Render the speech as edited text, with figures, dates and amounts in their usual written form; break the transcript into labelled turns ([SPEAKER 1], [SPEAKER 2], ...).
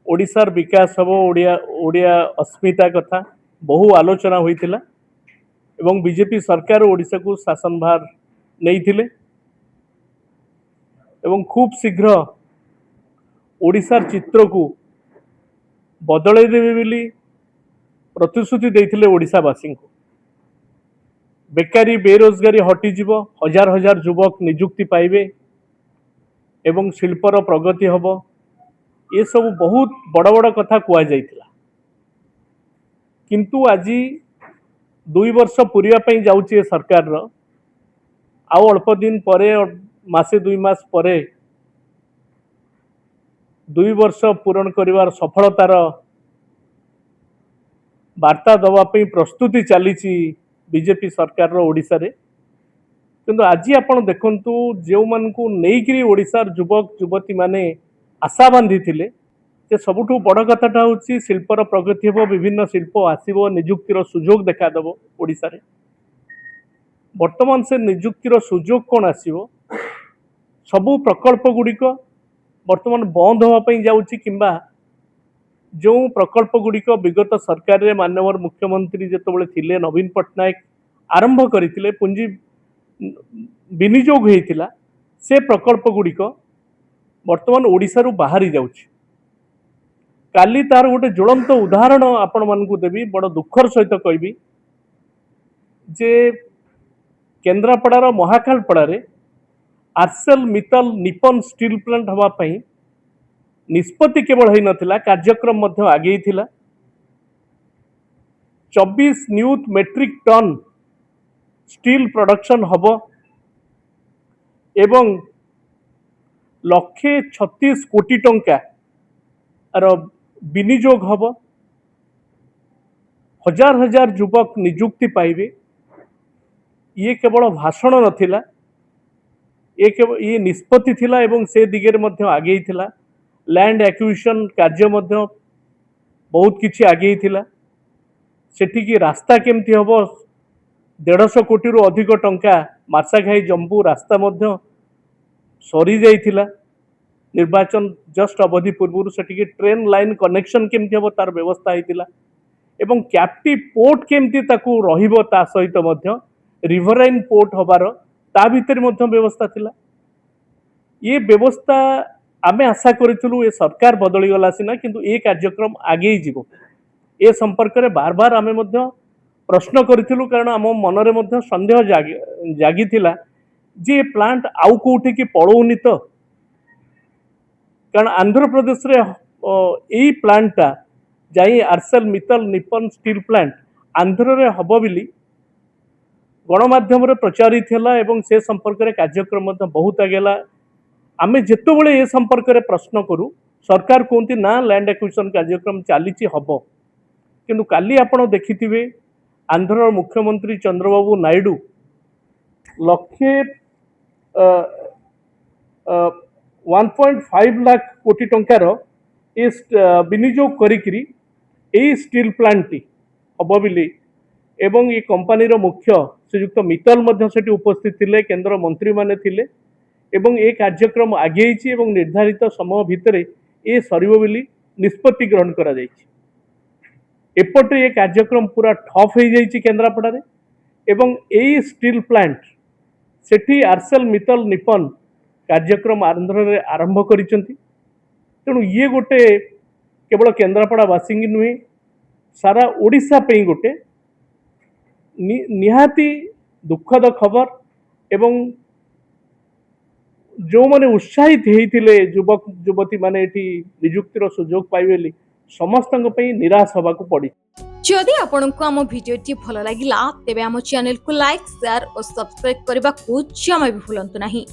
[SPEAKER 1] ओडिशार विकास हम ओडिया ओडिया अस्मिता कथा बहु आलोचना होइतिला एवं बीजेपी सरकार ओडिशा को शासन भार नहीं एवं खूब शीघ्र ओडिशार चित्र को बदल देवे बोली प्रतिश्रुति देते ओडिशावासी को। बेकारी बेरोजगारी हटिଯିव, हजार हजार युवक निजुक्ति पाइबे एवं शिल्पर प्रगति हम, ये सब बहुत बड़ बड़ कथा कुआ जाइतिला। किंतु आज 2 वर्ष पूरिया पई जाउची सरकार रो आउ अल्प दिन परे मासे 2 मास परे 2 वर्ष पूरण करिवार सफलतार वार्ता दवा पई प्रस्तुति चलीची बीजेपी सरकार रो ओडिशा रे। किंतु आज आपण देखंतु जो मन को नेइकरी ओडिशार युवक युवती माने आशा बांधी थिले जे सबुठु बड़ कथाटा होची शिल्पर प्रगति हो, विभिन्न शिल्प आसीबो, निजुक्तिर सुजोग देखा दबो ओडिशा रे। वर्तमान से निजुक्तिर सुजोग कोन आसीबो, सबु प्रकल्प गुड़िक वर्तमान बंद होवा पई जाउची किंबा जो प्रकल्प गुड़िक विगत सरकार रे माननीय मुख्यमंत्री जेतबेले थिले नवीन पट्टनायक आरंभ करथिले पुंजी विनियोग होइतिला से प्रकल्प गुड़िक वर्तमान ओडिशा रु बाहरी जाउची। काली तार गोटे ज्वलंत उदाहरण आपण मानकु देबी, बड़ दुखर सहित कहबी जे केन्द्रापड़ार महाकालपड़ा रे आर्सेल मित्तल निपन स्टील प्लांट हवा पई निष्पत्ति केवल होई नथिला, कार्यक्रम मध्य आगे थिला। 24 न्यूट मेट्रिक टन स्टील प्रोडक्शन हबो एवं 136 कोटी टंका आर विनियोग हबो, हजार हजार युवक निजुक्ति पाइबे। ये केवल भाषण नथिला, ये निष्पत्ति थिला एवं से दिगेर मध्य आगे थिला। लैंड एक्विजिशन कार्य मध्य बहुत किछि आगे थिला। सेठी की रास्ता केमती हबो, 150 कोटी रु अधिक टंका मार्साघाई जम्बू रास्ता मध्य सरी जाइथिला। निर्वाचन जस्ट अवधि पूर्व से ट्रेन लाइन कनेक्शन केमती हम तार व्यवस्था होता एवं कैप्टिव पोर्ट केमती ताकू रहिबो, ता सहित मध्य रिवराइन पोर्ट हबार ता भितर मध्य व्यवस्था थिला। ये व्यवस्था आमे आशा करितलु ए सरकार बदली गला सिना, किंतु ए कार्यक्रम आगे ही जीवो ए संपर्क रे बार बार आमे मध्य प्रश्न करितलु, कारण आम मनरे मध्य संदेह जागी थिला जे प्लांट आउ कोठी की पळौनी तो, कारण आंध्र प्रदेश रे एई प्लांटटा जाई Arcelor Mittal Nippon steel plant Andhra रे हबो बिली गणमाध्यम रे प्रचारित होला एवं से संपर्क रे कार्यक्रम मध्य बहुत आगेला। आमे जेतोबेले ए संपर्क रे प्रश्न करू सरकार कोंती ना लैंड एक्विजिशन कार्यक्रम चलीची हबो, किंतु काली आपण देखिथिबे आंध्र मुख्यमंत्री चंद्रबाबू नायडू लक्षे 1.5 लाख कोटी टंकार विनियोग करिकरी ए स्टील प्लांट हम बिली एवं ये कंपनी मुख्य श्रीयुक्त मित्तल मध्य सेठी उपस्थित थिले, केंद्र मंत्री माने थिले एवं ए कार्यक्रम आगे एवं निर्धारित समय भितर ए सरिबो बिली निष्पत्ति ग्रहण करा जायछि। एपटे ये कार्यक्रम पूरा ठप हो जाइछि केन्द्रापड़ा रे एवं ए स्टील प्लांट सेठी आर्सेल मित्तल निपन कार्यक्रम आंध्र रे आरंभ करिसंती। तेणु ये गोटे केवल केन्द्रापड़ा वासी नुहे, सारा ओडिशा पे गोटे निहाती दुखद खबर एवं जो माने उत्साहित होइथिले युवक युवती माने एठी निजुक्तिर सुजोग पाइबेली समस्तଙ୍କ ପାଇଁ निराश होबाकू पड़ी।
[SPEAKER 2] जदि आपनकु आम भिडियोटी भल लागिला तेबे आम चैनल को लाइक शेयर और सब्सक्राइब करबा को जमा भी भूलंतु नहीं।